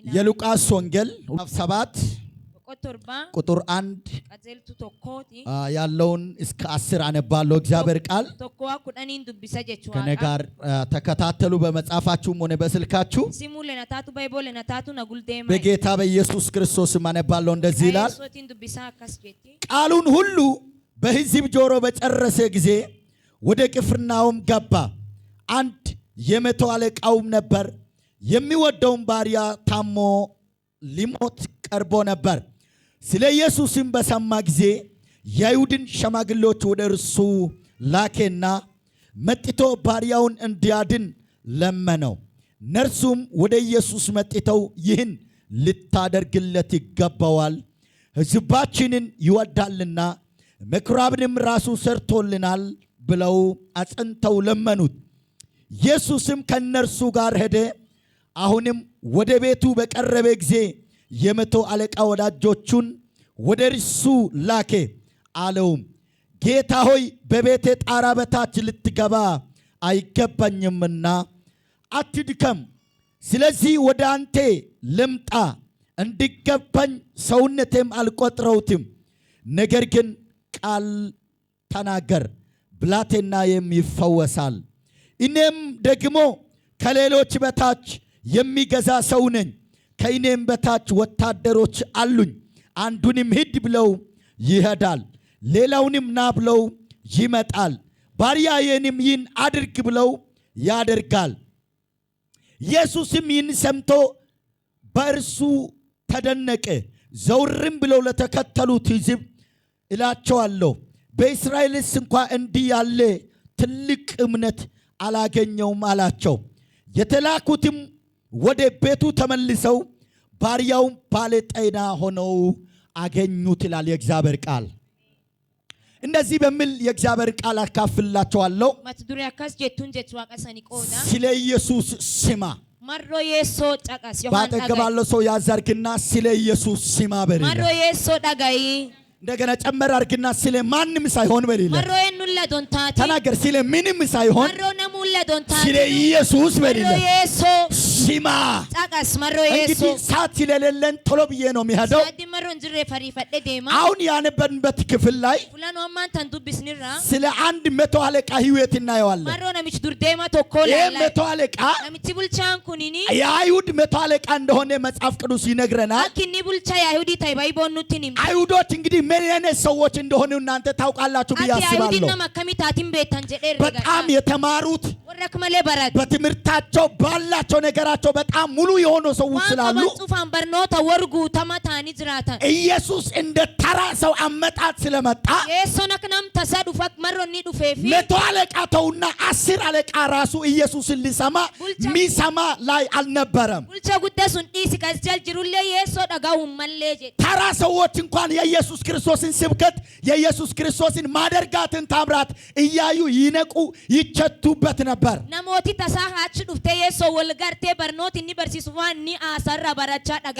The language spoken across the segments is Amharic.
የሉቃስ ወንጌል 7 ቁጥር 1 ያለውን እስከ 10 አነባለሁ። እግዚአብሔር ቃል ከኔ ጋር ተከታተሉ። በመጻፋችሁም ሆነ በስልካችሁ በጌታ በኢየሱስ ክርስቶስ አነባለሁ። እንደዚህ ይላል። ቃሉን ሁሉ በሕዝብ ጆሮ በጨረሰ ጊዜ ወደ ቅፍርናሆም ገባ። አንድ የመቶ አለቃውም ነበር። የሚወደውን ባሪያ ታሞ ሊሞት ቀርቦ ነበር። ስለ ኢየሱስም በሰማ ጊዜ የአይሁድን ሽማግሌዎች ወደ እርሱ ላከና መጥቶ ባሪያውን እንዲያድን ለመነው። እነርሱም ወደ ኢየሱስ መጥተው ይህን ልታደርግለት ይገባዋል፣ ሕዝባችንን ይወዳልና ምኵራብንም ራሱ ሰርቶልናል ብለው አጽንተው ለመኑት። ኢየሱስም ከእነርሱ ጋር ሄደ። አሁንም ወደ ቤቱ በቀረበ ጊዜ የመቶ አለቃ ወዳጆቹን ወደ እርሱ ላከ። አለውም ጌታ ሆይ በቤቴ ጣራ በታች ልትገባ አይገባኝምና አትድከም። ስለዚህ ወደ አንተ ልምጣ፣ እንዲገባኝ ሰውነቴም አልቆጥረውትም። ነገር ግን ቃል ተናገር፣ ብላቴናዬም ይፈወሳል። እኔም ደግሞ ከሌሎች በታች የሚገዛ ሰው ነኝ። ከእኔም በታች ወታደሮች አሉኝ። አንዱንም ሂድ ብለው ይሄዳል፣ ሌላውንም ና ብለው ይመጣል፣ ባሪያዬንም ይህን አድርግ ብለው ያደርጋል። ኢየሱስም ይህን ሰምቶ በእርሱ ተደነቀ። ዘውርም ብለው ለተከተሉት ሕዝብ እላቸዋለሁ፣ በእስራኤልስ እንኳ እንዲህ ያለ ትልቅ እምነት አላገኘውም አላቸው። የተላኩትም ወደ ቤቱ ተመልሰው ባሪያውን ባለጤና ሆነው አገኙት ይላል የእግዚአብሔር ቃል። እንደዚህ በሚል የእግዚአብሔር ቃል አካፍላችኋለሁ። ስለ ኢየሱስ ስማ። ባጠገባለው ሰው ያዛርግና ስለ ኢየሱስ ስማ በል። እንደገና ጨመር አርግና ስለ ማንም ሳይሆን በሌላ ተናገር። ስለ ምንም ሳይሆን ስለ ኢየሱስ በሌላ ስማ። እንግዲህ ሰዓት ስለሌለን ቶሎ ብዬ ነው የሚሄደው። አሁን ያነበብንበት ክፍል ላይ ስለ አንድ መቶ አለቃ ሕይወት እናየዋለን። ይህ መቶ አለቃ የአይሁድ መቶ አለቃ እንደሆነ መጽሐፍ ቅዱስ ይነግረናል። አይሁዶች እንግዲህ ምን አይነት ሰዎች እንደሆኑ እናንተ ታውቃላችሁ ብዬ አስባለሁ። በጣም የተማሩት በትምህርታቸው ባላቸው ነገራቸው በጣም ሙሉ የሆኑ ሰዎች ስላሉ ኢየሱስ እንደ ተራ ሰው አመጣጥ ስለመጣ መቶ አለቃ ተውና 10 አለቃ ራሱ ኢየሱስን ሊሰማ ሚሰማ ላይ አልነበረም። ተራ ሰዎች እንኳን የኢየሱስ ክርስቶስን ስብከት የኢየሱስ ክርስቶስን ማደርጋትን ታምራት እያዩ ይነቁ ይቸቱበት ነበር።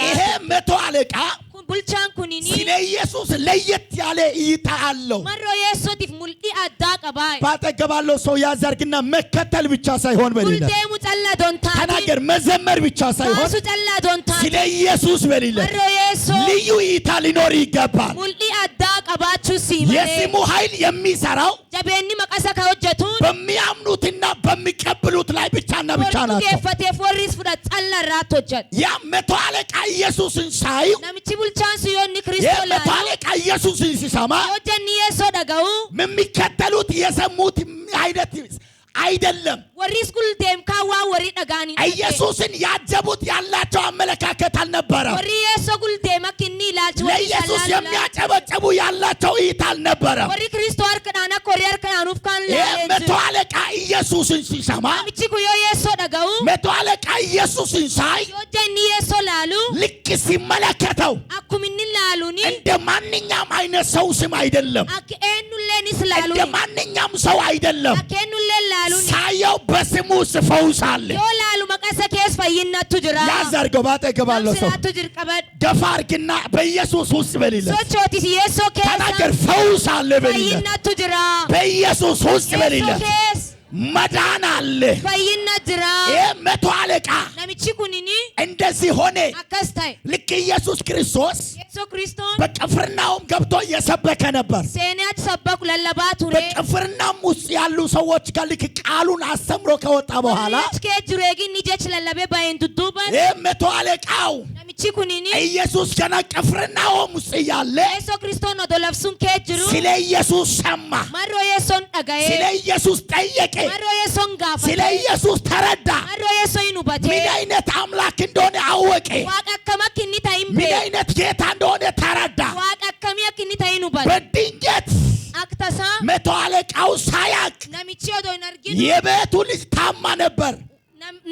ይሄ መቶ አለቃ ስለ ኢየሱስ ለየት ያለ እይታ አለው። ባጠገባለው ሰው ያዛርግና መከተል ብቻ ሳይሆን በሌላ ተናገር፣ መዘመር ብቻ ሳይሆን ስለ ኢየሱስ በሌላ ልዩ እይታ ሊኖር ይገባል። የስሙ ኃይል የሚሰራው በሚያምኑትና በሚቀበሉት ላይ ብቻና ብቻ ናቸው። ያ መቶ አለቃ ኢየሱስን ሳይ የመቶ አለቃ ኢየሱስን ሲሰማ የሚከተሉት የሰሙት አይነት አይደለም። ኢየሱስን ያጀቡት ያላቸው አመለካከት አልነበረም። ለኢየሱስ የሚያጨበጭቡ ያላቸው እይታ አልነበረም። መቶ አለቃ ኢየሱስን ሲሰማ መቶ አለቃ ኢየሱስን ሳይ ልክ ሲመለከተው እንደ ማንኛውም አይነት ሰው ስም አይደለም። እንደ ማንኛውም ሰው አይደለም። ሳየው በስሙ ፈውስ አለ። ያዛርገው ባጠገባለው ሰው ደፋ አርግና በኢየሱስ ውስጥ በሌለ ተናገር፣ ፈውስ አለ በሌለ በኢየሱስ ውስጥ በሌለ መዳን አለ ፈይና ጅራ መቶ አለቃ ነምቺ ኩኒኒ እንደዚህ ሆነ አከስታይ ልክ ኢየሱስ ክርስቶስ በቅፍርናሆም ገብቶ እየሰበከ ነበር ሴኔት ሰበኩ ለለባቱ በቅፍርናሆም ውስጥ ያሉ ሰዎች ጋር ልክ ቃሉን አስተምሮ ከወጣ በኋላ ከጅሬጊ ንጀች ለለበ ባይንዱዱባ መቶ አለቃው ነምቺ ኩኒኒ ኢየሱስ ገና ቅፍርናሆም ውስጥ ያለ ኢየሱስ ክርስቶስ ነው ዶለፍሱን ከጅሩ ስለ ኢየሱስ ሰማ ማሮ ኢየሱስን ጠጋዬ ስለ ኢየሱስ ጠየቀ ማሮ ኢየሱስን ጋፋ ስለ ኢየሱስ ተረዳ ማሮ ኢየሱስን ኡባቴ ምን አይነት አምላክ እንደሆነ አወቀ ዋቀከመክኒ ታይምቤ ምን አይነት ጌታ እንደሆነ ተረዳ ዋቀከመክኒ ታይኑ ኡባቴ በድንገት አክተሳ መቶ አለቃው ሳያቅ ነምቺ ዶይነርጊ የቤቱ ልጅ ታማ ነበር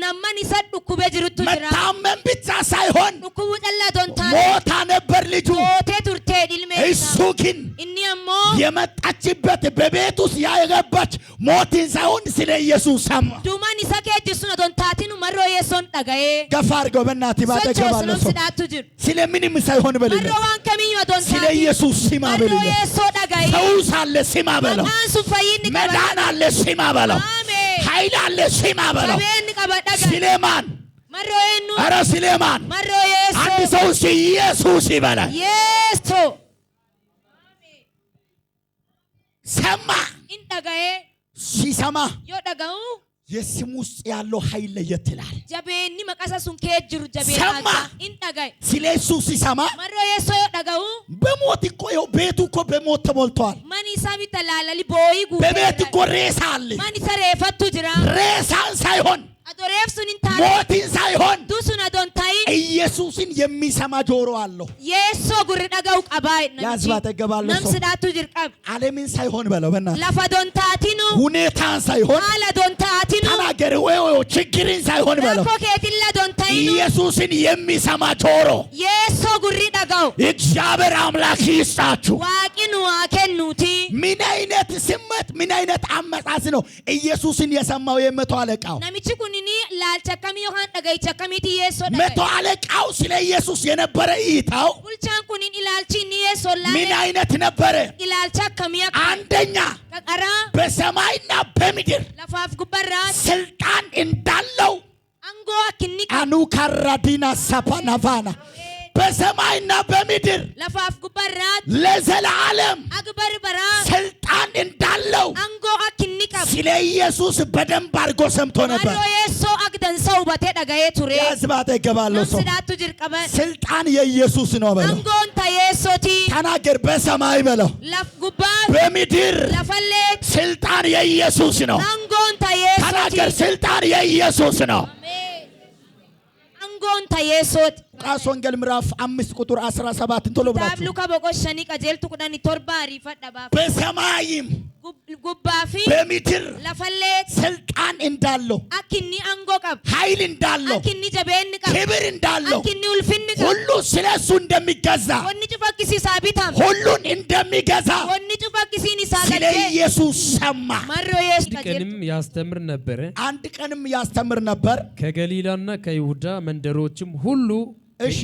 ነማን ይሰዱ ኩበ ጅሩቱ ጅራ መታመም ብቻ ሳይሆን ኩቡ ጠላ ዶንታ ሞታ ነበር ልጁ ሞቴ ቱርቴ ዲልሜ እሱ ግን እኒያሞ የመጣችበት በቤት ውስጥ ያገባች ሞትን ሳይሆን ስለ ኢየሱስ ሰማ ዱማን ይሰከ ጅሱና ዶንታቲኑ መሮ ኢየሱስን ጠጋዬ ገፋ አድርገው በእናትህ ባጠገባለሁ ስለ ምንም ሳይሆን በልልህ መሮ ዋን ከሚኝ ዶንታ ስለ ኢየሱስ ስማ በልልህ መሮ ኢየሱስ ጠጋዬ ፈውስ አለ ስማ በለው አንሱ ፈይን መዳን አለ ስማ በለው ኃይል አለ ስማ በለው ስሌማን መሮዬኑ አረ ስሌማን መሮዬስ አንድ ሰው ኢየሱስ ይበላል ኢየሱስ ሰማ እንጠጋዬ ሲሰማ ይወደጋው የስም ውስጥ ያለው ኃይል ለየት ይላል ጀቤኒ መቀሰሱን ከጅሩ ጀቤና እንጠጋዬ ስለ ኢየሱስ ሲሰማ መሮዬስ ይወደጋው በሞት እኮ ቤቱ እኮ በሞት ተሞልቷል ማን ይሳቢ ተላላሊ ቦይ ጉ በቤት እኮ ሬሳ አለ ማን ይሰሬ ፈቱ ጅራ ሬሳን ሳይሆን አዶሬፍሱን እንታለ ሞትን ሳይሆን ዱሱን አዶንታይ ኢየሱስን የሚሰማ ጆሮ አለው የሶ ጉር ደጋው ቀባይ ያዝባ ተገባለው ነምስዳቱ ጅርቀብ ዓለምን ሳይሆን በለው በእናትህ ለፈዶንታቲኑ ሁኔታን ሳይሆን አለዶንታቲኑ ተናገር ወይ ችግርን ሳይሆን በለው ኮኬቲላ ዶንታይኑ ኢየሱስን የሚሰማ ጆሮ የሶ ጉሪ ደጋው እግዚአብሔር አምላክ ይስጣችሁ ዋቂኑ አከኑቲ ምን አይነት ስመት ምን አይነት አመጻጽ ነው ኢየሱስን የሰማው የመቶ አለቃው ነምቺ ኩኒኒ ላልቸከሚ ዮሐን ደጋይቸከሚቲ የሶ ደጋይ መቶ አለቃው ስለ ኢየሱስ የነበረ ይታው ቡልቻን ኩኒኒ ላልቺኒ የሶ ላ ምን አይነት ነበረ ይላልቸከሚያ አንደኛ ቀቀራ በሰማይና በምድር ለፋፍ ጉበራ ስልጣን እንዳለው አንጎ አክኒ አኑ ካራዲና ሳፓናቫና በሰማይና በምድር ለፋፍ ጉበራ ለዘላለም አግበር በራ ስልጣን እንዳለው አንጎ አክኒ ቀብ ስለ ኢየሱስ በደንብ አድርጎ ሰምቶ ነበር ማሮ የሶ አግደን ሰው ባቴ ደጋዬ ቱሬ ያዝባተ ገባለው ሰው ነምስዳቱ ጅርቀበ ስልጣን የኢየሱስ ነው በለው አንጎን ታየሶቲ ተናገር በሰማይ በለው ለፍ ጉባ በምድር ለፈሌት ስልጣን የኢየሱስ ነው አንጎን ታየሶቲ ተናገር ስልጣን የኢየሱስ ነው አንጎን ታየሶት ሉቃስ ወንጌል ምዕራፍ 5 ቁጥር 17 ቶሎ ብላችሁ ታብሉ ከበቆሸኒ ቀጀልቱ ቁዳኒ ቶርባሪ ፈዳባ በሰማይም ጉባፊ በምድር ለፈሌት ስልጣን እንዳለው አኪኒ አንጎ ቀብ ኃይል እንዳለው አኪኒ ጀቤን ቀብ ክብር እንዳለው አኪኒ ውልፍን ቀብ ሁሉ ስለሱ እንደሚገዛ ወኒ ጭፈክሲ ሳቢታም ሁሉን እንደሚገዛ ወኒ ጭፈክሲኒ ሳገጀ ስለ ኢየሱስ ሰማ ማሮ ኢየሱስ ቀንም ያስተምር ነበር አንድ ቀንም ያስተምር ነበር ከገሊላና ከይሁዳ መንደሮችም ሁሉ እሺ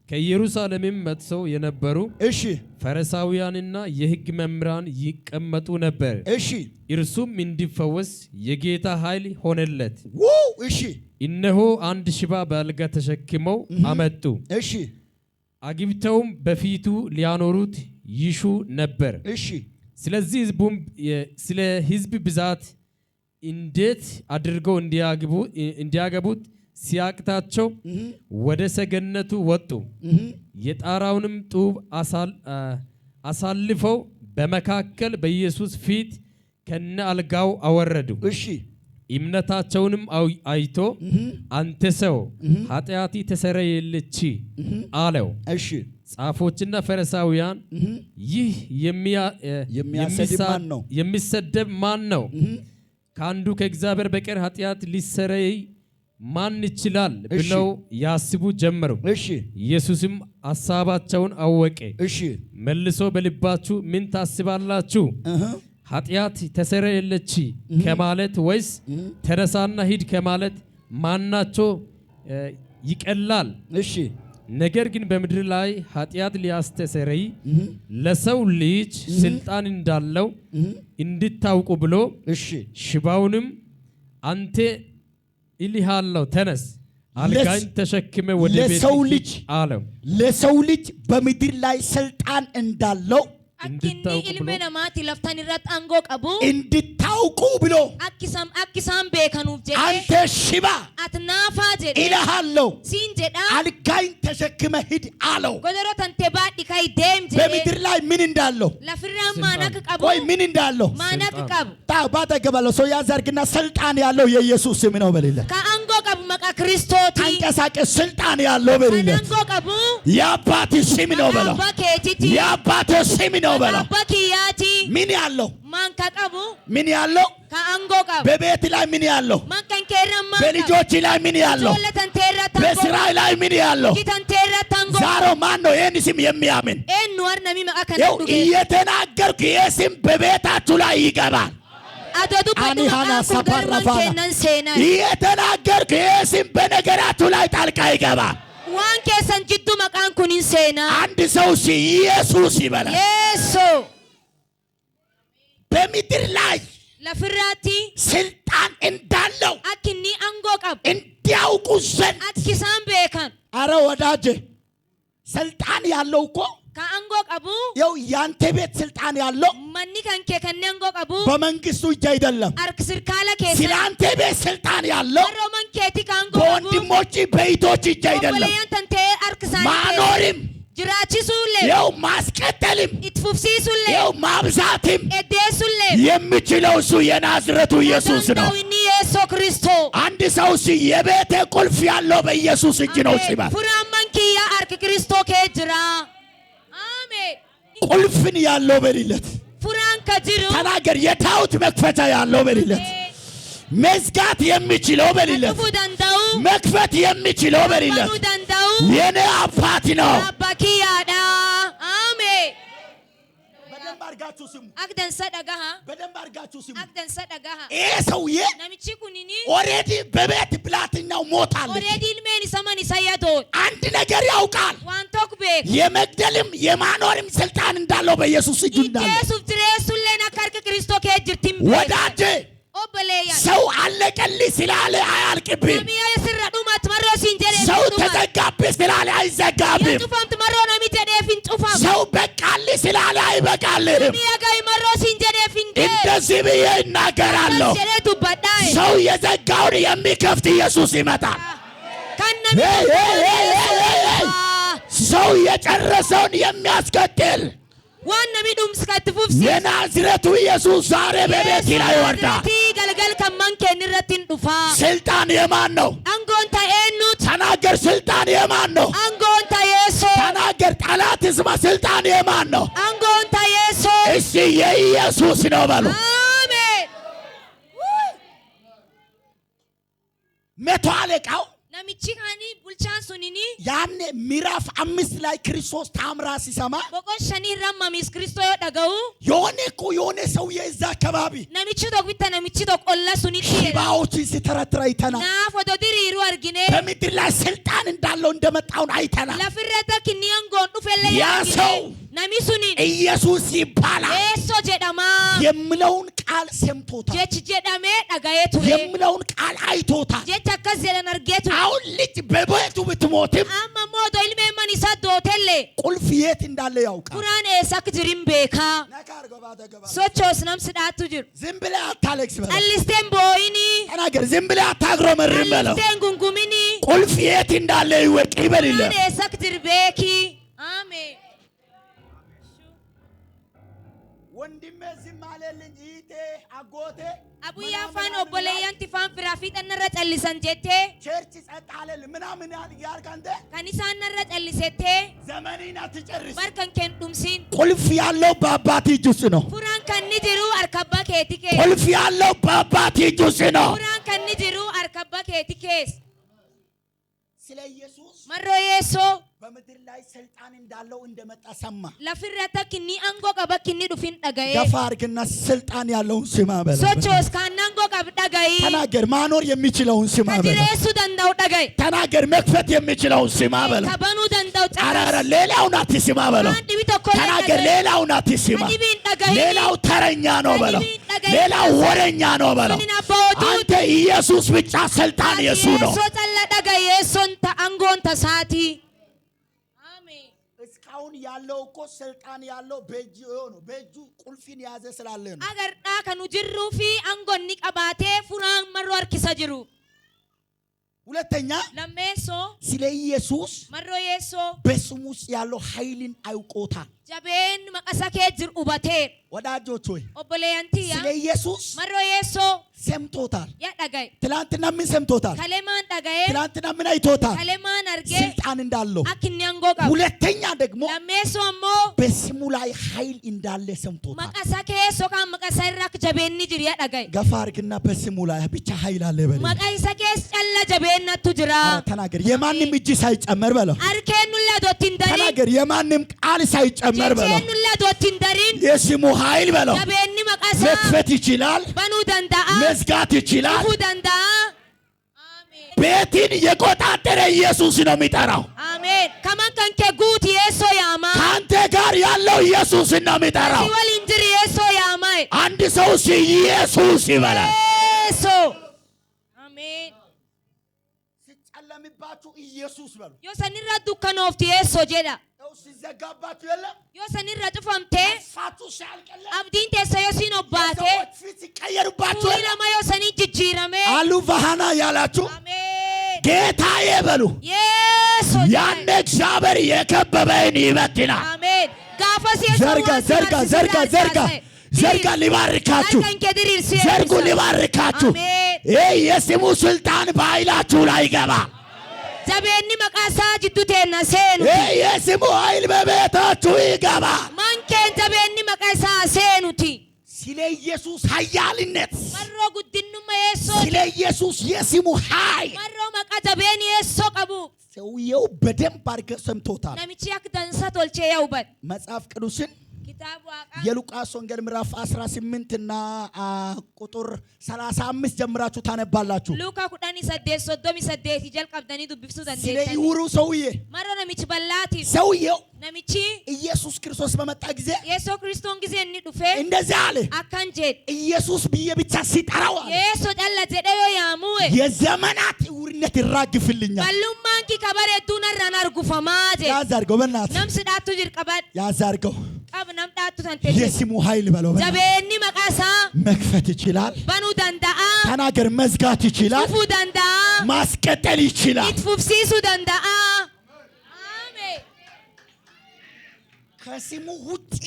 ከኢየሩሳሌምም መጥተው የነበሩ እሺ ፈሪሳውያንና የሕግ መምህራን ይቀመጡ ነበር እሺ እርሱም እንዲፈወስ የጌታ ኃይል ሆነለት እሺ እነሆ አንድ ሽባ በአልጋ ተሸክመው አመጡ እሺ አግብተውም በፊቱ ሊያኖሩት ይሹ ነበር እሺ ስለዚህ ስለ ሕዝብ ብዛት እንዴት አድርገው እንዲያገቡት ሲያቅታቸው ወደ ሰገነቱ ወጡ የጣራውንም ጡብ አሳልፈው በመካከል በኢየሱስ ፊት ከነ አልጋው አወረዱ እሺ እምነታቸውንም አይቶ አንተ ሰው ኃጢአቲ ተሰረየልች አለው እሺ ጻፎችና ፈሪሳውያን ይህ የሚሰደብ ማን ነው ከአንዱ ከእግዚአብሔር በቀር ኃጢአት ሊሰረይ ማን ይችላል ብለው ያስቡ ጀመሩ እሺ ኢየሱስም ሐሳባቸውን አወቀ እሺ መልሶ በልባችሁ ምን ታስባላችሁ ኃጢአት ተሰረየለች ከማለት ወይስ ተነሳና ሂድ ከማለት ማናቸው ይቀላል እሺ ነገር ግን በምድር ላይ ኃጢአት ሊያስተሰርይ ለሰው ልጅ ስልጣን እንዳለው እንድታውቁ ብሎ እሺ ሽባውንም አንተ ኢሊሃለው ተነስ አልጋኝ ተሸክመ ወደ ቤት አለው። ለሰው ልጅ በምድር ላይ ስልጣን እንዳለው እንድታውቁ ብሎ አንተ ሽባ ኢልሃለው አልጋኝ ተሸክመ ሂድ አለው። በምድር ላይ ምን እንዳለው ወይ ምን እንዳለው ባጠገባለው ሰው ያዛርግና ስልጣን ያለው የኢየሱስ ስም ነው በሌለ አንቀሳቀስ ስልጣን ያለው በሌለ የአባት ስም ነው በለው የአባት ስም ነው በለው ምን ያለው ምን ያለው በቤት ላይ ምን ያለው በልጆች ላይ ምን ያለው በስራ ላይ ምን ያለው ዛሬ ማን ነው ይህን ስም የሚያምን? እየተናገርኩ ይህ ስም በቤታችሁ ላይ ይገባል። አኒሃና ሰፈራፋና እየተናገርኩ ይህ ስም በነገራችሁ ላይ ጣልቃ ይገባል። አንድ ሰው ኢየሱስ ይበላል። በምድር ላይ ለፍራቲ ስልጣን እንዳለው አክኒ አንጎ ቀብ እንዲያውቁ ዘንድ አትኪሳም በካን አረ ወዳጄ ስልጣን ያለው እኮ ከአንጎ ቀቡ ያው ያንተ ቤት ስልጣን ያለው ማን ከንከ ከነንጎ ቀቡ በመንግስቱ እጅ አይደለም። አርክስር ካለ ከሰ ስላንተ ቤት ስልጣን ያለው ሮማን ከቲ ካንጎ በወንድሞች በእህቶች እጅ አይደለም። ማኖርም ጅራቺሱለ ያው ማስቀጠልም ኢትፉፍሲሱለ ያው ማብዛትም እደሱለ የሚችለው እሱ የናዝሬቱ ኢየሱስ ነው። ኢየሱስ ክርስቶስ አንድ ሰው የቤቴ ቁልፍ ያለው በኢየሱስ እጅ ነው ሲባል ፍራማንኪያ አርክ ክርስቶስ ከጅራ አሜን። ቁልፍን ያለው በሊለት ፍራን ከጅሩ ተናገር የታውት መክፈቻ ያለው በሊለት መዝጋት የሚችለው በሊለት መክፈት የሚችለው በሊለት የኔ አባት ነው። አባኪያዳ አሜን። በደንብ አርጋችሁ ስሙ። አክደን ሰደጋሃ በደንብ አርጋችሁ ስሙ። አክደን ሰደጋሃ ይሄ ሰውዬ ነምቺ ኩኒኒ ኦሬዲ በቤት ብላትኛው ሞታለች። ኦሬዲ ልሜኒ ሰማኒ ሳያዶ አንድ ነገር ያውቃል። ዋንቶክ ቤክ የመግደልም የማኖርም ስልጣን እንዳለው በኢየሱስ እጅ እንዳለ ኢየሱስ ድረሱለና ካርክ ክርስቶስ ከጅርቲም ወዳጄ ሰው አለቀልኝ ስላለ አያልቅብም። ሰው ተዘጋብህ ስላለ አይዘጋብም። ሰው በቃልህ ስላለ አይበቃልህም። እንደዚህ ብዬ እናገራለሁ፣ ሰው የዘጋውን የሚከፍት ኢየሱስ ይመጣል። ሰው የጨረሰውን የሚያስቀጥል የናዝሬቱ ኢየሱስ ዛሬ በቤት ላይ ይወርዳል። ስልጣን የማን ነው? ተናገር። ስልጣን የማን ነው? ተናገር። ጠላት ይስማ። ስልጣን የማን ነው? እሺ የኢየሱስ ነው በሉ። መቶ አለቃው ነሚቺካኒ ቡልቻን ሱኒኒ ያኔ ምዕራፍ 5 ላይ ክርስቶስ ታምራ ሲሰማ በቆሸኒ ረማሚስ ክርስቶስ ደጋው የሆነ ሰው የዛ አካባቢ ነሚቺ ዶግቢታ ነሚቺ ዶቆላ ሱኒኒ ሽባዎች ሲተረትራ አይተናል። ናፍ ወደ ድሪሩ አርጊኔ በምድር ላይ ስልጣን እንዳለው እንደመጣው አይተናል። ለፍረተ ኪኒያን ጎንዱ ፈለ ያ ሰው ነሚ ሱኒኒ ኢየሱስ ይባላል። ኤሶ ጀዳማ የምለውን ቃል ሰምቶታል። ጀች ጀዳሜ ደጋየቱ የምለውን ቃል አይቶታል። ጀች አከዘለን አርጌቱ አሁን ልጅ በቤቱ ብትሞትም አማ ሞዶ ኢልሜማን ይሳዶ ሆቴል ቁልፍ የት እንዳለ ያውቃል። ቁርአን ኤሳክ ጅሪም ቤካ ሶቾስ ነም ስዳቱ ጅር ዝም ብለህ አታለቅስ በለው። አልስቴን ቦይኒ ተናገር። ዝም ብለህ አታግሮመርም በለው። አልስቴን ጉንጉሚኒ ቁልፍ የት እንዳለ ይወቅ ይበልልህ። ቁርአን ኤሳክ ጅር ቤኪ አሜን። ወንድሜ ዝም አለልኝ ይቴ አጎቴ አቡያ ፋን ኦቦለያን ቲፋን ፍራፊት እነረ ጨልሰን ጀቴ ቸርች ጸጥ አለል ምናምን ያርግ አንተ ከኒሳ እነረ ጨልሰቴ ዘመኔን አትጨርስ። በርከን ከንዱምሲን ቁልፍ ያለው በአባት እጅ ውስጥ ነው። ፉራን ከኒ ጅሩ አርከባ ኬቲኬ ቁልፍ ያለው በአባት እጅ ውስጥ ነው። ፉራን ከኒ ጅሩ አርከባ ኬቲኬስ ስለ ኢየሱስ መሮ ኢየሱ በምድር ላይ ስልጣን እንዳለው እንደመጣ ሰማ። ለፍረተ ኪኒ አንጎ ቀበ ኪኒ ዱፊን ደጋዬ ገፋርግና ስልጣን ያለውን ስማ በለው። ሶቾስ ካናንጎ ቀብ ደጋዬ ተናገር። ማኖር የሚችለውን ስማ በለው። ከድሬሱ ደንዳው ደጋዬ ተናገር። መክፈት የሚችለውን ስማ በለው። ከበኑ ደንዳው አራራ ሌላውን አትስማ በለው። ተናገር። ሌላውን አትስማ። ሌላው ተረኛ ነው በለው። ሌላ ወረኛ ነው በለው አንተ ኢየሱስ ብቻ ስልጣን የሱ ነው እስካሁን ያለው እኮ ስልጣን ያለው በእጁ ነው በእጁ ቁልፊን ያዘ ስላለ ነው አገርዳ ከኑ ጅሩፊ አንጎኒ ቀባቴ ፉራን መሮ አርኪሳ ጅሩ ሁለተኛ ለሜሶ ስለ ኢየሱስ መሮ ኢየሱ በስሙ ውስጥ ያለው ኃይልን አውቆታል ጃቤን መቀሰከ ጅር ኡባቴ ወዳጆች ሆይ ኦቦሌያንቲያ ስለ ኢየሱስ መሮ ኢየሱ ሰምቶታል ያዳጋይ ትላንትና ምን ሰምቶታል ከለማን ዳጋይ ትላንትና ምን አይቶታል ከለማን አርጌ ስልጣን እንዳለው አክኛንጎጋ ሁለተኛ ደግሞ ለሜሶ አሞ በስሙ ላይ ኃይል እንዳለ ሰምቶታል መቀሰከ ሶካ መቀሰራክ ጃቤን ጅር ያዳጋይ ገፋርግና በስሙ ላይ ብቻ ኃይል አለ በለ መቀሰከ ጨላ ጃቤናቱ ጅራ ተናገር የማንም እጅ ሳይጨመር በለው አርኬኑላ ዶቲንዳሪ ተናገር የማንም ቃል ሳይጨመር በለው ጀኑላ ዶቲንዳሪን የስሙ ኃይል በለው ጃቤኒ መቀሳ መክፈት ይችላል በኑ ደንዳ መዝጋት ይችላል ይፉ ደንዳ አሜን ቤትን የቆጣጠረ ኢየሱስ ነው የሚጠራው አሜን ከማን ከንከ ጉት ኢየሱ ያማ ካንተ ጋር ያለው ኢየሱስ ነው የሚጠራው ሲወል እንጅር ኢየሱ ያማ አንድ ሰው ኢየሱስ ይበላል ኢየሱ አሜን ሲጨለምባችሁ ኢየሱስ በሉ ዮሰኒራ ዱከኖፍት ኢየሱ ጀዳ ሲዘጋባችሁ የለም ዮሰኒራ ጥፈምቴ ፋቱ ሲያልቀለ አብዲን ተሰዮ ሲኖባቴ ፊት ሲቀየርባችሁ ይለማ ዮሰኒ ጅጅራሜ አሉ ባህና ያላችሁ አሜን ጌታዬ በሉ ኢየሱ ያነ እግዚአብሔር የከበበን ይበትናል አሜን ጋፋስ ኢየሱ ዘርጋ ሊባርካችሁ ዘርጉ ሊባርካችሁ ይህ የስሙ ስልጣን በኃይላችሁ ላይ ይገባ ጃቤኒ መቃሳ ጅዱቴና ሴኑ የስሙ ኃይል በቤታችሁ ይገባ ማንኬን ጃቤኒ መቃሳ ሴኑቲ ስለ ኢየሱስ ኃያልነት መሮ ጉድኑማ ኢየሱ ስለ ኢየሱስ የስሙ ኃይል መሮ መቃ ጃቤኒ ኢየሱ ቀቡ ሰውየው በደንብ አድርገው ሰምቶታል ነሚቺ ያክ ደንሳ ቶልቼ ያውበት መጽሐፍ ቅዱስን ኪታቡ አቃ የሉቃስ ወንጌል ምዕራፍ 18 እና ቁጥር 35 ጀምራችሁ ታነባላችሁ ሉካ ኩዳኒ ሰዴት ሶዶሚ ሰዴት ይጀልቀብደኒ ዱብፍሱ ስለ ደንዴት ይውሩ ሰውዬ መሮ ነሚቺ በላቲ ሰውየው ነሚቺ ኢየሱስ ክርስቶስ በመጣ ጊዜ ኢየሱ ክርስቶን ጊዜ እኒ ዱፌ እንደዚህ አለ አካንጀት ኢየሱስ ብዬ ብቻ ሲጠራው ኢየሱ ጨላ ዘደዮ ያሙዌ የዘመናት ውርነት ይራግፍልኛል ባሉማንኪ ከበሬቱን ረን አርጉፈማጀ ያዛርገው በእናት ነምስ ዳቱ ጅርቀበድ ያዛርገው ቀብ ነም ዳቱ ተንቴ የስሙ ኃይል በለው ጃቤኒ መቃሳ መክፈት ይችላል በኑ ደንዳአ ተናገር መዝጋት ይችላል ፉ ደንዳአ ማስቀጠል ይችላል ይትፉፍሲሱ ደንዳአ አሜን ከስሙ ውጪ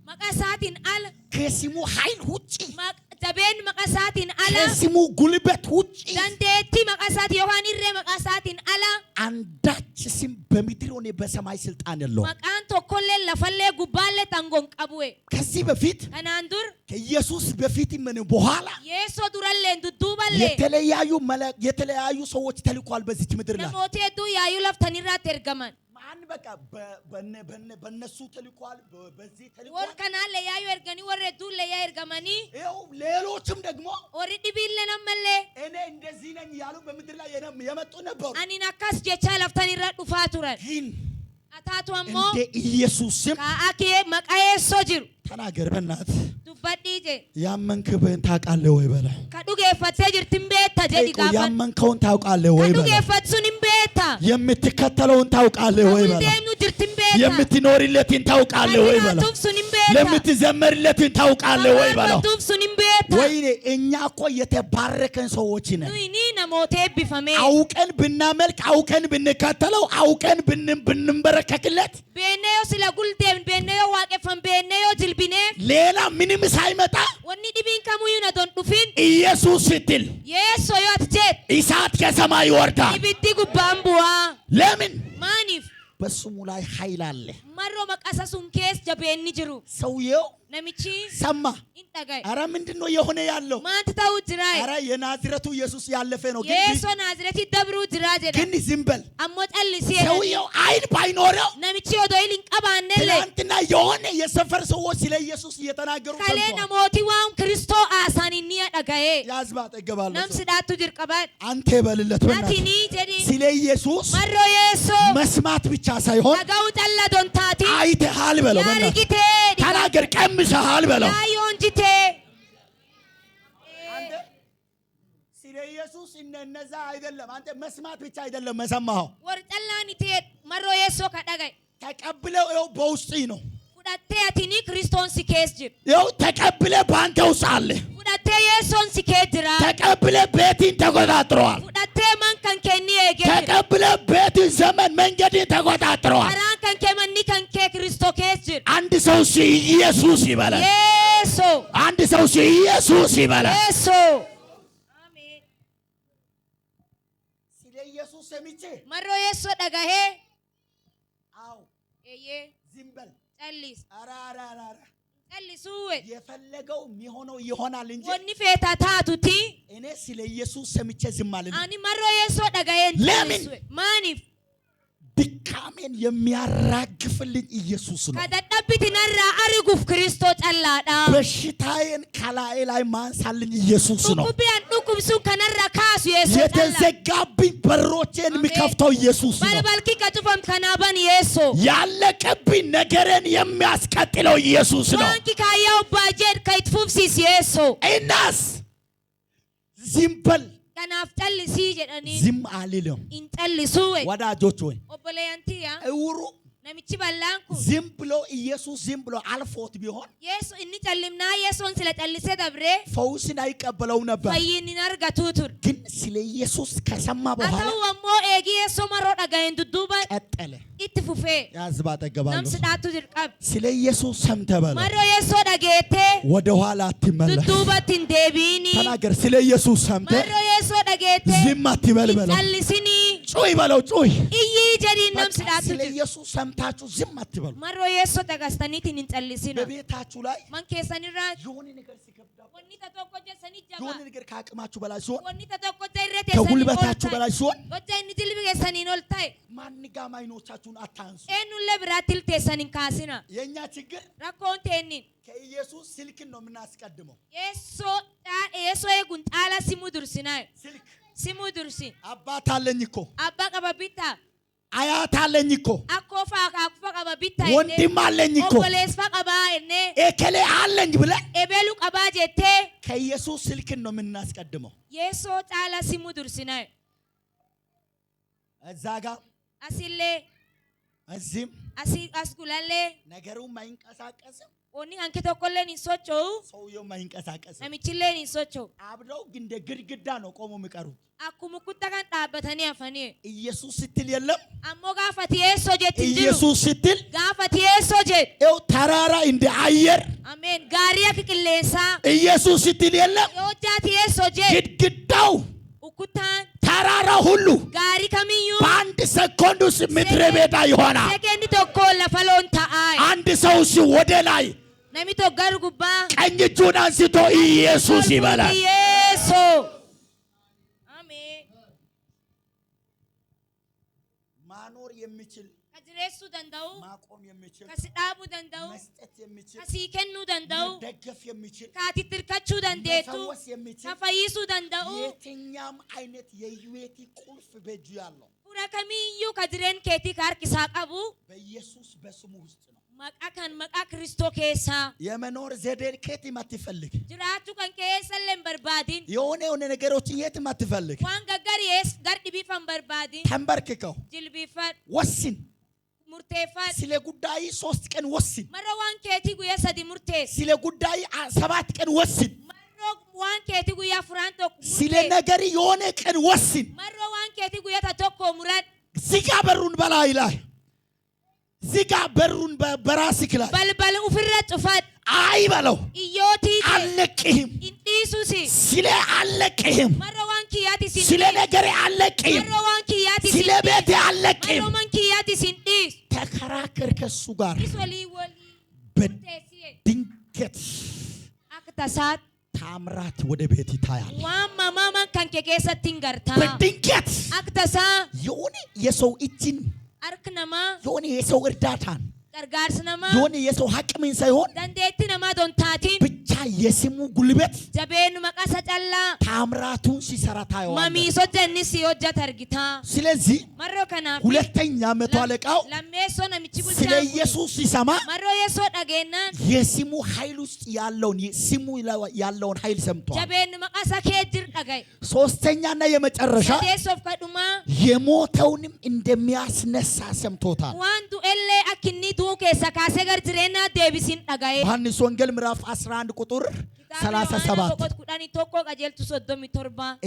መቃሳቲን አለ ከስሙ ኃይል ውጪ ጃቤን መቃሳቲን አለ ከስሙ ጉልበት ውጪ ደንዴቲ መቃሳት ዮሐን ይሬ መቃሳቲን አለ አንዳች ስም በምድር ሆነ በሰማይ ስልጣን የለውም መቃን ቶኮሌ ለፈሌ ጉባሌ ታንጎን ቀቡዌ ከዚህ በፊት ከናንዱር ከኢየሱስ በፊት ምን በኋላ ኢየሱ ዱራሌ ዱዱባሌ የተለያዩ ሰዎች ተልኳል በዚህ ምድር ላይ ነሞቴ ዱ ያዩ ለፍተኒራት እርገማን ማን በቃ በነሱ ተልኳል በዚህ ተልኳል ወርከና ለያዩ እርገኒ ወረዱ ለያ እርገማኒ ይኸው ሌሎችም ደግሞ ወሪ ዲቢለ ነመለ እኔ እንደዚህ ነኝ ያሉ በምድር ላይ የመጡ ነበሩ አኒን አካስ ጀቻ ለፍተኒራት ዱፋቱራን ግን አታቱ አሞ እንደ ኢየሱስ ስም ካአኬ መቃየሶ ጅሩ ተናገር በእናት ዱባዲጄ ያመንክብህን ታውቃለህ ወይ በለ ከዱጌፈቴ ጅርቲን ቤታ ጀዲ ጋፋን ያመንከውን ታውቃለህ ወይ በለ ከዱጌፈትሱን ቤታ የምትከተለውን ታውቃለህ ወይ በለ ደምኑ ጅርቲን ቤታ የምትኖርለትን ታውቃለህ ወይ በለ ቱፍሱን ቤታ ለምትዘመርለትን ታውቃለህ ወይ በለ ቱፍሱን ቤታ ወይኔ እኛ እኮ የተባረከን ሰዎች ነን ኑይኒ ነሞቴ ቢፈሜ አውቀን ብናመልክ አውቀን ብንከተለው አውቀን ብንበረከክለት ቤነዮ ስለ ጉልዴም ቤነዮ ዋቀፈን ቤነዮ ጅልቢኔ ሌላ ምንም ሳይመጣ ወኒ ዲቢን ከሙዩ ነዶን ዱፊን ኢየሱስ ስትል ኢየሱ ዮት ጀት እሳት ከሰማይ ይወርዳል ኢብዲ ጉባምቡዋ ለምን ማኒፍ በስሙ ላይ ኃይል አለ መሮ መቃሰሱን ኬስ ጀቤኒ ጅሩ ሰውየው ነሚቺ ሰማ ኢንጠጋይ አረ ምንድነው የሆነ ያለው ማንት ታው ጅራይ አረ የናዝሬቱ ኢየሱስ ያለፈ ነው ኢየሱ ናዝሬት ደብሩ ጅራ ጀዳ ግን ዝምበል አሞጣል ሲየ ሰውየው አይን ባይኖረው ነሚቺ ወዶይልን ቀባነለ ትናንትና የሆነ የሰፈር ሰዎች ስለ ኢየሱስ እየተናገሩ ካሌና ሞቲ ዋም ክርስቶ አሳኒኒ ያዳጋዬ ያዝባ ተገባለ ነምስ ዳቱ ጅርቀባት አንተ በልለት ናቲኒ ጀዲ ስለ ኢየሱስ መሮ ኢየሱ መስማት ብቻ ሳይሆን አጋው ጠላ ዶንታቲ አይተሃል በለው ያርጊቴ ተናገር ቀምሰሃል በለው ያዮንጂቴ እነዛ አይደለም አንተ መስማት ብቻ አይደለም መሰማው ወርጠላን ይቴድ መሮ የሶ ከዳጋይ ተቀብለው ይኸው በውስጥ ነው ፉዳቴ አቲኒ ክርስቶን ሲኬስ ጅር ይኸው ተቀብለ ባንተ ውስጥ አለ ፉዳቴ የሶን ሲኬድራ ተቀብለ ቤትን ተቆጣጥሯል ፉዳቴ ማን ከንከኒ ኤጌ ተቀብለ ቤትን ዘመን መንገድን ተቆጣጥሯል አራን ከንከመኒ ከንከ ክርስቶ ኬስ ጅር አንድ ሰው ኢየሱስ ይበላል የሶ አንድ ሰው ኢየሱስ ይበላል የሶ አሜን ስለ ኢየሱስ ሰምቼ መሮ የሶ ዳጋሄ አው ኤዬ ዝምበል ጸልስ አራ ጸልሱ የፈለገው የሚሆነው ይሆናል እንጂ ወኒ ፌታ ታቱቲ እኔ ስለ ኢየሱስ ሰምቼ ዝም አልልም አኒ መሮ የሶ ዳጋሄ ለምን ማኒፍ ድካሜን የሚያራግፍልኝ ኢየሱስ ነው ከደደብቲ ነራ አርጉፍ ክርስቶ ጸላዳ በሽታዬን ከላይ ላይ ማንሳልኝ ኢየሱስ ነው ዱኩቢያን ዱኩብሱ ከነራ ካሱ የሶ የተዘጋብኝ በሮቼን የሚከፍተው ኢየሱስ ነው ባልባልኪ ከቱፈም ከናባን የሶ ያለቀብኝ ነገርን የሚያስቀጥለው ኢየሱስ ነው ዋንኪ ካያው ባጀድ ከይትፉብሲስ የሶ እናስ ዝምበል ከናፍ ጸልሲ ጀደኒ ዝም አልልም እንጸልሱ ወዳጆች ወይ ኦቦለያንቲያ እውሩ ነምቺ ባላንኩ ዝም ብሎ ኢየሱስ ዝም ብሎ አልፎት ቢሆን የሶ እኒ ጸልምና የሶን ስለ ጸልሰ ደብሬ ፈውስን አይቀበለው ነበር ፈይኒ ነርጋቱቱር ግን ስለ ኢየሱስ ከሰማ በኋላ አታው ወሞ ኤጊ የሶ መሮ ዳጋይን ዱዱባ ቀጠለ ኢትፉፌ ያዝባ ተገባሉ ነምስዳቱ ድርቀብ ስለ ኢየሱስ ሰምተበለ መሮ የሶ ዳጌቴ ወደ ኋላ አትመለስ ዱዱባትን ዴቢኒ ተናገር ስለ ኢየሱስ ሰምተ መሮ የሶ ዳጌቴ ዝም አትበል በለው ጸልሲኒ ጩይ በለው ጩይ እይ ጀዲ ነምስዳቱ ስለ ኢየሱስ ሰምታችሁ ዝም አትበሉ መሮ የሶ ዳጋስተኒትን እንጸልሲና በቤታችሁ ላይ ማን ከሰኒራ የሆነ ነገር ሲከብዳ ወኒ ተቶቆ ጀሰኒ ጀባ የሆነ ነገር ከአቅማችሁ በላይ ሲሆን ወኒ ተቶቆ ጀይረቴ ከጉልበታችሁ በላይ ሲሆን ወጃይን ጅልብ ከሰኒ ኖልታይ ማንጋም አይኖቻችሁን አታንሱ ኤኑን ለብራትል ተሰኒን ካሲና የኛ ችግር ራኮን ተኒን ከኢየሱስ ስልክን ነው የምናስቀድመው የሶ የጉን ጣላ ሲሙ ዱርሲና ስልክ ሲሙ ዱርሲ አባት አለኝ እኮ አባ ቀባቢታ አያት አለኝ እኮ አኮፋ ቀባቢታ ወንድም አለኝ እኮ ኦቦሌስፋ ቀባ እኔ ኤከሌ አለኝ ብለህ ኤቤሉ ቀባ ጀቴ ከኢየሱስ ስልክን ነው የምናስቀድመው የሶ ጣላ ሲሙ ዱርሲና እዛ ጋር አሲሌ እዚህም አስጉላሌ ነገሩ ማይንቀሳቀስም ኦኒ አንከ ተቆለን ይሶቸው ሰውየው ማይንቀሳቀስም ነሚችለን ይሶቸው አብረው ግን እንደ ግድግዳ ነው ቆሞ የሚቀሩት አኩሙ ኩታካን ጣበተኒ አፈኒ ኢየሱስ ስትል የለም አሞ ጋፈት የሶ ጀት እንጂ ኢየሱስ ስትል ጋፈት የሶ ጀት ኤው ተራራ እንደ አየር አሜን ጋሪያ ክቅሌሳ ኢየሱስ ስትል የለም የወጃት የሶ ጀት ግድግዳው ኡኩታን ተራራ ሁሉ ጋሪ ከሚዩ በአንድ ሰኮንድ ውስጥ ምድረ በዳ ይሆናል ሰከንድ ተኮ ለፈሎን ታአይ አንድ ሰው ወደ ላይ ነሚቶ ጋር ጉባ ቀኝ እጁን አንስቶ ኢየሱስ ይበላል ኢየሱ አሜን ማኖር የሚችል ከጅሬሱ ደንዳው ማቆም የሚችል ከስዳቡ ደንዳው መስጠት የሚችል ከሲከኑ ደንዳው ደገፍ የሚችል ካቲትርከቹ ደንዴቱ መፈወስ የሚችል ከፈይሱ ደንዳው የትኛም አይነት የህይወት ቁልፍ በእጁ ያለው ፉራከሚዩ ከጅሬን ኬቲ ካርኪሳ ቀቡ በኢየሱስ በስሙ ውስጥ ነው መቃከን መቃ ክርስቶ ኬሳ የመኖር ዘዴን ከየትም አትፈልግ ጅራቱ ከን ኬሰለን በርባዲን የሆነ ነገሮችን የትም አትፈልግ ዋን ገገር የስ ጋር ዲቢፈን በርባዲን ተንበርክከው ጅልቢፈን ወስን ሙርቴፈን ስለ ጉዳይ 3 ቀን ወስን መረዋን ኬቲ ጉየ ሰዲ ሙርቴስ ስለ ጉዳይ 7 ቀን ወስን መረዋን ኬቲ ጉያ ፍራንቶ ስለ ነገር የሆነ ቀን ወስን መረዋን ኬቲ ጉያ ተቶኮ ሙራድ ዝጋ በሩን በላይ ላይ ዝጋ በሩን በራስህ ላይ በልበል ኡፍረ ጽፈት አይ በለው ኢዮቲ አለቅህም ኢንዲሱሲ ስለ አለቅህም መረዋን ኪያቲ ሲን ስለ ነገር አለቅህም መረዋን ኪያቲ ስለ ቤት አለቅህም መረዋን ኪያቲ ሲንዲስ ተከራከር ከሱ ጋር ኢስወሊ ወሊ በድንገት አክተሳት ታምራት ወደ ቤት ይታያል ዋማ ማማን ከንከ ኬሰቲን ገርታ በድንገት አክተሳ የሆነ የሰው እጅን አርክነማ የሆነ የሰው እርዳታን gargaarsnama የሆነ የሰው ሀቅምን ሳይሆን dandeetti namaa dontaati ብቻ የስሙ ጉልበት jabeenu maqasa callaa ታምራቱን ሲሰራ ታየዋለህ mamiiso jenni si hojjata argita ስለዚህ marroo kanaaf ሁለተኛ መቶ አለቃው lammeessoo namichi ስለ bulchaan ኢየሱስ ሲሰማ marroo yeessoo dhageennan የስሙ ኃይል ውስጥ ያለውን ስሙ ያለውን ኃይል ሰምቷል jabeenu maqasa kee jir dhagaye ሶስተኛና የመጨረሻ sadeessoof kadhumaa የሞተውንም እንደሚያስነሳ ሰምቶታል waan du'ellee akkinni du'u keessa kaasee gar jireenyaa deebisiin dhagaye ዮሐንስ ወንጌል ምዕራፍ 11 ቁጥር 37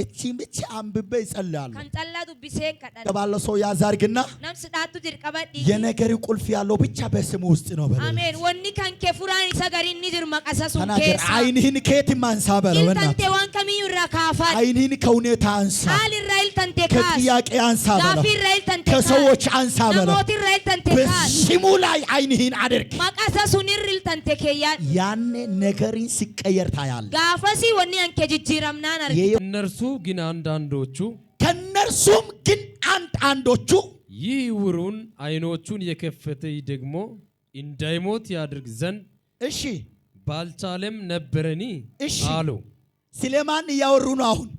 እቺ ብቻ አንብቤ ይጸልያሉ kan callaa dubbiseen kadhadha ባለው ሰው ያዛርግና namsi dhaattu dirqabadhi የነገር ቁልፍ ያለው ብቻ በስሙ ውስጥ ነው በለው አሜን ወኒ kan kee furaan isa garin ni jirma qasasun ተናገር keessa አይንህን ከየት ማንሳ በለው እና iltante waan kamiyyuu irraa kaafadhu አይንህን ከሁኔታ አንሳ haal irraa iltante kaas ከጥያቄ አንሳ በለው gaafii irraa iltante kaas ከሰዎች አንሳ በለው namooti irraa iltante kaas በስሙ ላይ አይንህን አድርግ maqasasun irra iltante keeyyaa ያኔ ነገርን ሲቀየር ታያለህ gaafasi wanni anke jijjiiramnaan arge እነርሱ ግን አንዳንዶቹ ከነርሱም ግን አንዳንዶቹ ይህ ዕውሩን አይኖቹን የከፈተ ደግሞ እንዳይሞት ያድርግ ዘንድ እሺ ባልቻለም ነበረኒ እሺ አሉ ስለማን እያወሩ ነው አሁን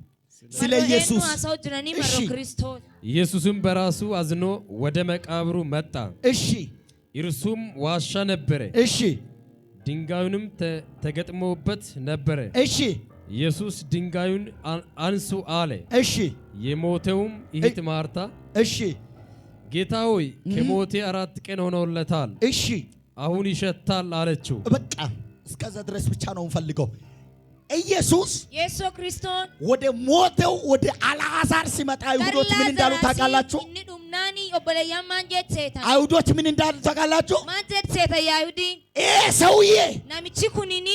ስለ ኢየሱስ ሰው ጅረኒ መሮ ክርስቶስ ኢየሱስም በራሱ አዝኖ ወደ መቃብሩ መጣ እሺ እርሱም ዋሻ ነበረ እሺ ድንጋዩንም ተገጥሞበት ነበረ እሺ ኢየሱስ ድንጋዩን አንሱ አለ እሺ የሞተውም እህት ማርታ እሺ ጌታ ሆይ ከሞቴ 4 ቀን ሆኖለታል እሺ አሁን ይሸታል አለችው በቃ እስከዛ ድረስ ብቻ ነው እንፈልገው ኢየሱስ ክርስቶስ ወደ ሞተው ወደ አልዓዛር ሲመጣ አይሁዶች ምን እንዳሉ ታውቃላችሁ አይሁዶች ምን እንዳሉ ታውቃላችሁ ሰውዬ ናሚቺ ኩኒኒ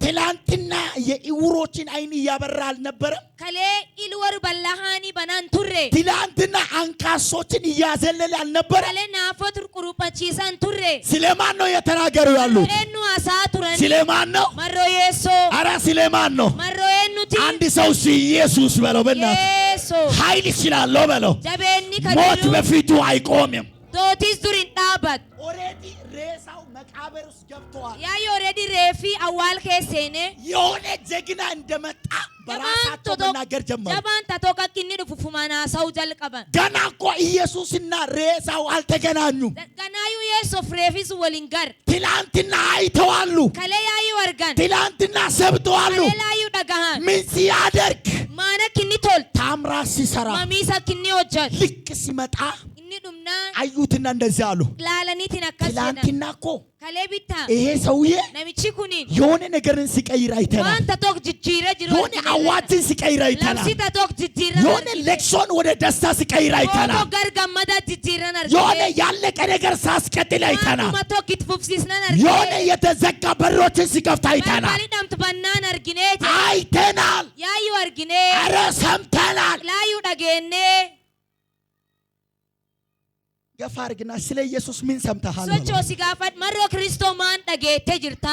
ትላንትና የዕውሮችን አይን እያበራ አልነበረም ከሌ ኢልወር በላሃኒ በናን ቱሬ ትላንትና አንካሶችን እያዘለለ አልነበረ ከሌ ናፎት ቁሩጳቺሳን ቱሬ ስለማን ነው የተናገሩ ያሉት እኑ አሳ ቱረኒ ስለማን ነው መሮ ኢየሱ አራ ስለማን ነው መሮ እኑቲ አንድ ሰው ኢየሱስ በለው በእናትህ ኢየሱ ኃይል ይችላል በለው ጀበኒ ሞት በፊቱ አይቆምም ዶቲስ ዱሪን ዳባት ኦሬዲ ሬሳው መቃብር ውስጥ ገብቷል ያ ኦሬዲ ሬፊ አዋል ከሰኔ የሆነ ጀግና እንደመጣ በራሳቸው መናገር ጀመሩ ጀባን ታቶካ ኪኒ ዱፉፉማና ሰው ጀልቀበን ገና እኮ ኢየሱስና ሬሳው አልተገናኙም ገናዩ ኢየሱስ ፍሬፊስ ወሊንጋር ትላንትና አይተዋሉ ከለያዩ ወርጋን ትላንትና ሰብተዋሉ ከለያዩ ደጋሃን ምን ሲያደርግ ማነ ኪኒ ቶል ታምራ ሲሰራ ማሚሳ ኪኒ ወጀት ልክ ሲመጣ ዱምና አዩትና እንደዚህ አሉ ላላኒቲን አከሰና ትላንትና እኮ ከሌቢታ ይሄ ሰውዬ ነሚቺ ኩኒን የሆነ ነገርን ሲቀይር አይተናል ዋንታ ቶክ ጅጅራ ጅሮ የሆነ አዋጅን ሲቀይር አይተናል ለምሲታ ቶክ ጅጅራ የሆነ ለቅሶን ወደ ደስታ ሲቀይር አይተናል ቶክ ገርጋማዳ ጅጅራን አርገ የሆነ ያለቀ ነገር ሳስቀጥል አይተናል ማቶ ኪትፉፍሲስናን አርገ የሆነ የተዘጋ በሮችን ሲከፍት አይተናል ባሊዳምት ባናን አርጊኔት አይተናል ያዩ አርጊኔ አረ ሰምተናል ላዩ ደገኔ ገፋርግና ስለ ኢየሱስ ምን ሰምተሃል ሶቾ ሲጋፋት መሮ ክርስቶ ማን ደጌቴ ጅርታ